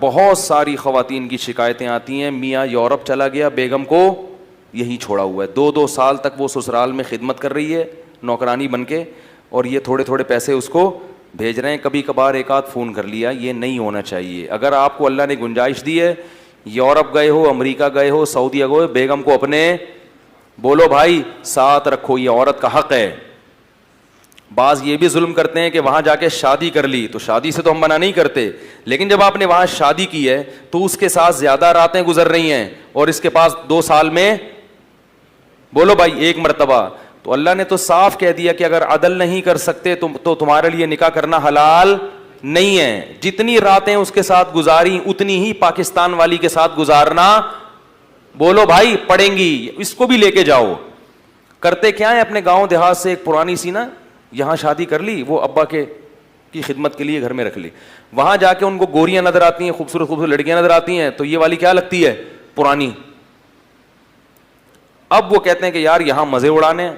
بہت ساری خواتین کی شکایتیں آتی ہیں، میاں یورپ چلا گیا، بیگم کو یہی چھوڑا ہوا ہے، 2 سال تک وہ سسرال میں خدمت کر رہی ہے نوکرانی بن کے، اور یہ تھوڑے تھوڑے پیسے اس کو بھیج رہے ہیں، کبھی کبھار ایک آدھ فون کر لیا. یہ نہیں ہونا چاہیے. اگر آپ کو اللہ نے گنجائش دی ہے، یورپ گئے ہو، امریکہ گئے ہو، سعودی گئے ہو، بیگم کو اپنے بولو بھائی ساتھ رکھو، یہ عورت کا حق ہے. بعض یہ بھی ظلم کرتے ہیں کہ وہاں جا کے شادی کر لی، تو شادی سے تو ہم منع نہیں کرتے، لیکن جب آپ نے وہاں شادی کی ہے تو اس کے ساتھ زیادہ راتیں گزر رہی ہیں اور اس کے پاس 2 سال میں بولو بھائی 1 مرتبہ، تو اللہ نے تو صاف کہہ دیا کہ اگر عدل نہیں کر سکتے تو تمہارے لیے نکاح کرنا حلال نہیں ہے. جتنی راتیں اس کے ساتھ گزاری اتنی ہی پاکستان والی کے ساتھ گزارنا بولو بھائی پڑیں گی. اس کو بھی لے کے جاؤ. کرتے کیا ہے، اپنے گاؤں دیہات سے ایک پرانی سی نا یہاں شادی کر لی، وہ ابا کی خدمت کے لیے گھر میں رکھ لی. وہاں جا کے ان کو گوریاں نظر آتی ہیں، خوبصورت خوبصورت لڑکیاں نظر آتی ہیں، تو یہ والی کیا لگتی ہے، پرانی. اب وہ کہتے ہیں کہ یار یہاں مزے اڑانے ہیں،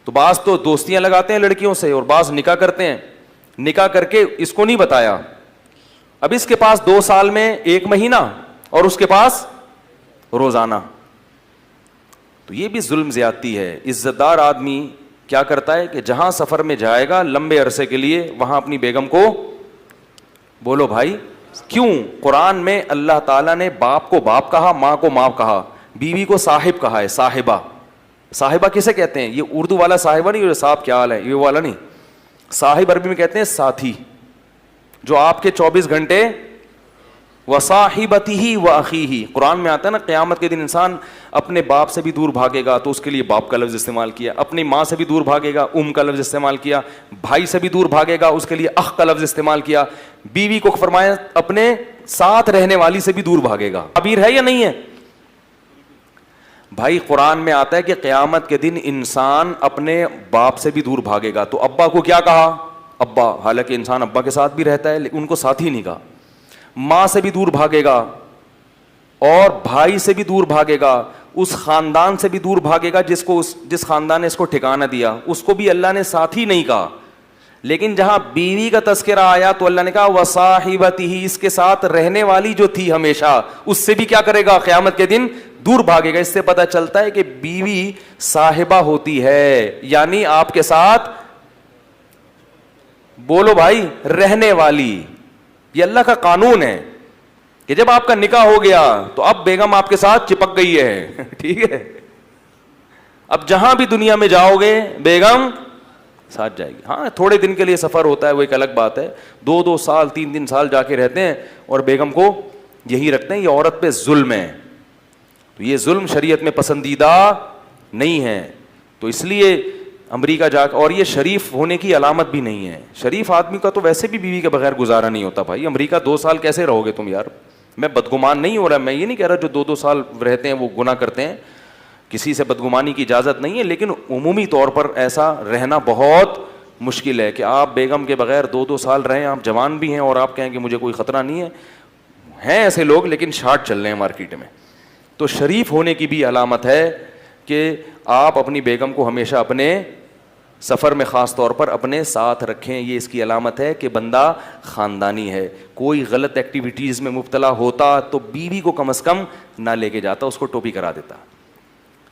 تو بعض تو دوستیاں لگاتے ہیں لڑکیوں سے اور بعض نکاح کرتے ہیں. نکاح کر کے اس کو نہیں بتایا، اب اس کے پاس 2 سال میں 1 مہینہ اور اس کے پاس روزانہ. تو یہ بھی ظلم زیادتی ہے. عزت دار آدمی کیا کرتا ہے کہ جہاں سفر میں جائے گا لمبے عرصے کے لیے، وہاں اپنی بیگم کو بولو بھائی. کیوں؟ قرآن میں اللہ تعالیٰ نے باپ کو باپ کہا، ماں کو ماں کہا، بیوی کو صاحب کہا ہے. صاحبہ، صاحبہ کسے کہتے ہیں؟ یہ اردو والا صاحبہ نہیں، صاحب کیا حال ہے یہ والا نہیں. صاحب عربی میں کہتے ہیں ساتھی، جو آپ کے 24 گھنٹے. وصاحبتہ واخیہ، قرآن میں آتا ہے نا قیامت کے دن انسان اپنے باپ سے بھی دور بھاگے گا، تو اس کے لیے باپ کا لفظ استعمال کیا. اپنی ماں سے بھی دور بھاگے گا، کا لفظ استعمال کیا. بھائی سے بھی دور بھاگے گا، اس کے لیے اخ کا لفظ استعمال کیا. بیوی کو فرمایا اپنے ساتھ رہنے والی سے بھی دور بھاگے گا. تعبیر ہے یا نہیں ہے بھائی؟ قرآن میں آتا ہے کہ قیامت کے دن انسان اپنے باپ سے بھی دور بھاگے گا. تو ابا کو کیا کہا؟ ابا، حالانکہ انسان ابا کے ساتھ بھی رہتا ہے لیکن ان کو ساتھی نہیں کہا. ماں سے بھی دور بھاگے گا اور بھائی سے بھی دور بھاگے گا، اس خاندان سے بھی دور بھاگے گا جس خاندان نے اس کو ٹھکانہ دیا، اس کو بھی اللہ نے ساتھی نہیں کہا. لیکن جہاں بیوی کا تذکرہ آیا تو اللہ نے کہا وصاحبتہ، اس کے ساتھ رہنے والی جو تھی ہمیشہ، اس سے بھی کیا کرے گا قیامت کے دن؟ دور بھاگے گا. اس سے پتہ چلتا ہے کہ بیوی صاحبہ ہوتی ہے، یعنی آپ کے ساتھ بولو بھائی رہنے والی. یہ اللہ کا قانون ہے کہ جب آپ کا نکاح ہو گیا تو اب بیگم آپ کے ساتھ چپک گئی ہے. ٹھیک ہے، اب جہاں بھی دنیا میں جاؤ گے بیگم ساتھ جائے گی. ہاں تھوڑے دن کے لیے سفر ہوتا ہے، وہ ایک الگ بات ہے. 2 سال 3 سال جا کے رہتے ہیں اور بیگم کو یہی رکھتے ہیں. یہ عورت پہ ظلم ہے. تو یہ ظلم شریعت میں پسندیدہ نہیں ہے. تو اس لیے امریکہ جا کے، اور یہ شریف ہونے کی علامت بھی نہیں ہے. شریف آدمی کا تو ویسے بھی بیوی کے بغیر گزارا نہیں ہوتا بھائی. امریکہ 2 سال کیسے رہو گے تم یار؟ میں بدگمان نہیں ہو رہا، میں یہ نہیں کہہ رہا جو 2 سال رہتے ہیں وہ گناہ کرتے ہیں، کسی سے بدگمانی کی اجازت نہیں ہے، لیکن عمومی طور پر ایسا رہنا بہت مشکل ہے کہ آپ بیگم کے بغیر 2 سال رہیں. آپ جوان بھی ہیں اور آپ کہیں کہ مجھے کوئی خطرہ نہیں ہے. ہیں ایسے لوگ لیکن شارٹ چل رہے ہیں مارکیٹ میں. تو شریف ہونے کی بھی علامت ہے کہ آپ اپنی بیگم کو ہمیشہ اپنے سفر میں خاص طور پر اپنے ساتھ رکھیں. یہ اس کی علامت ہے کہ بندہ خاندانی ہے. کوئی غلط ایکٹیویٹیز میں مبتلا ہوتا تو بیوی کو کم از کم نہ لے کے جاتا، اس کو ٹوپی کرا دیتا.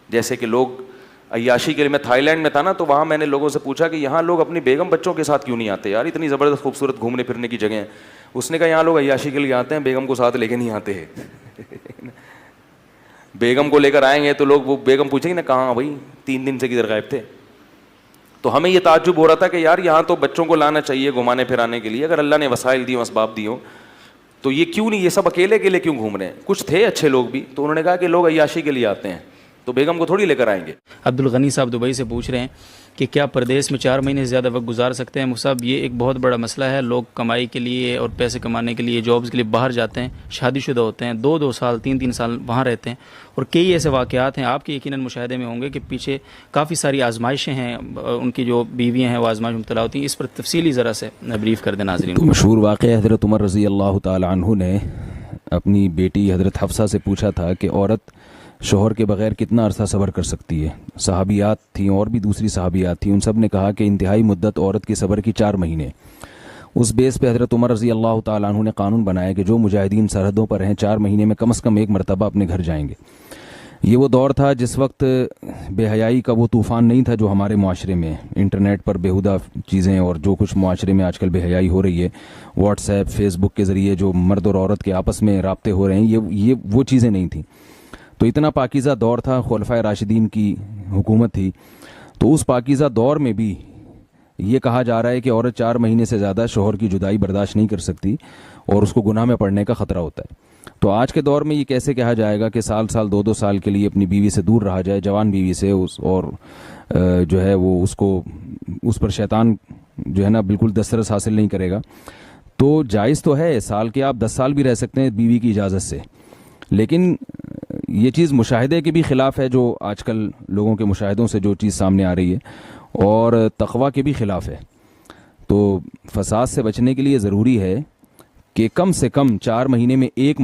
جیسے کہ لوگ عیاشی کے لیے، میں تھائی لینڈ میں تھا نا، تو وہاں میں نے لوگوں سے پوچھا کہ یہاں لوگ اپنی بیگم بچوں کے ساتھ کیوں نہیں آتے یار؟ اتنی زبردست خوبصورت گھومنے پھرنے کی جگہ ہیں. اس نے کہا یہاں لوگ عیاشی کے لیے آتے ہیں، بیگم کو ساتھ لے کے نہیں آتے ہیں. بیگم کو لے کر آئیں گے تو لوگ، وہ بیگم پوچھیں گے نا کہاں بھائی 3 دن سے کدھر غائب تھے. تو ہمیں یہ تعجب ہو رہا تھا کہ یار یہاں تو بچوں کو لانا چاہیے گھمانے پھرانے کے لیے، اگر اللہ نے وسائل دی، اسباب دی ہوں تو یہ کیوں نہیں؟ یہ سب اکیلے کیوں گھوم رہے ہیں؟ کچھ تھے اچھے لوگ بھی، تو انہوں نے کہا کہ لوگ عیاشی کے لیے آتے ہیں تو بیگم کو تھوڑی لے کر آئیں گے. عبدالغنی صاحب دبئی سے پوچھ رہے ہیں کہ کیا پردیس میں 4 مہینے سے زیادہ وقت گزار سکتے ہیں؟ صاحب یہ ایک بہت بڑا مسئلہ ہے. لوگ کمائی کے لیے اور پیسے کمانے کے لیے، جابز کے لیے باہر جاتے ہیں، شادی شدہ ہوتے ہیں، 2 سال 3 سال وہاں رہتے ہیں، اور کئی ایسے واقعات ہیں آپ کے یقیناً مشاہدے میں ہوں گے کہ پیچھے کافی ساری آزمائشیں ہیں، ان کی جو بیویاں ہیں وہ آزمائش میں مبتلا ہوتی ہیں. اس پر تفصیلی ذرا سے بریف کر دیں ناظرین. مشہور واقعہ حضرت عمر رضی اللہ تعالی عنہ نے اپنی بیٹی حضرت حفصہ سے پوچھا تھا کہ عورت شوہر کے بغیر کتنا عرصہ صبر کر سکتی ہے. صحابیات تھیں اور بھی دوسری صحابیات تھیں، ان سب نے کہا کہ انتہائی مدت عورت کے صبر کی 4 مہینے. اس بیس پہ حضرت عمر رضی اللہ تعالیٰ عنہ نے قانون بنایا کہ جو مجاہدین سرحدوں پر ہیں 4 مہینے میں کم از کم ایک مرتبہ اپنے گھر جائیں گے. یہ وہ دور تھا جس وقت بے حیائی کا وہ طوفان نہیں تھا جو ہمارے معاشرے میں انٹرنیٹ پر بیہودہ چیزیں اور جو کچھ معاشرے میں آج کل بے حیائی ہو رہی ہے, واٹس ایپ فیس بک کے ذریعے جو مرد اور عورت کے آپس میں رابطے ہو رہے ہیں, یہ وہ چیزیں نہیں تھیں. تو اتنا پاکیزہ دور تھا, خلفائے راشدین کی حکومت تھی. تو اس پاکیزہ دور میں بھی یہ کہا جا رہا ہے کہ عورت 4 مہینے سے زیادہ شوہر کی جدائی برداشت نہیں کر سکتی اور اس کو گناہ میں پڑنے کا خطرہ ہوتا ہے. تو آج کے دور میں یہ کیسے کہا جائے گا کہ سال 2 سال کے لیے اپنی بیوی سے دور رہا جائے, جوان بیوی سے, اور جو ہے وہ اس پر شیطان جو ہے نا بالکل دسترس حاصل نہیں کرے گا. تو جائز تو ہے, سال کے آپ 10 سال بھی رہ سکتے ہیں بیوی کی اجازت سے, لیکن یہ چیز مشاہدے کے بھی خلاف ہے, جو آج کل لوگوں کے مشاہدوں سے جو چیز سامنے آ رہی ہے, اور تقویٰ کے بھی خلاف ہے. تو فساد سے بچنے کے لیے ضروری ہے کہ کم سے کم 4 مہینے میں ایک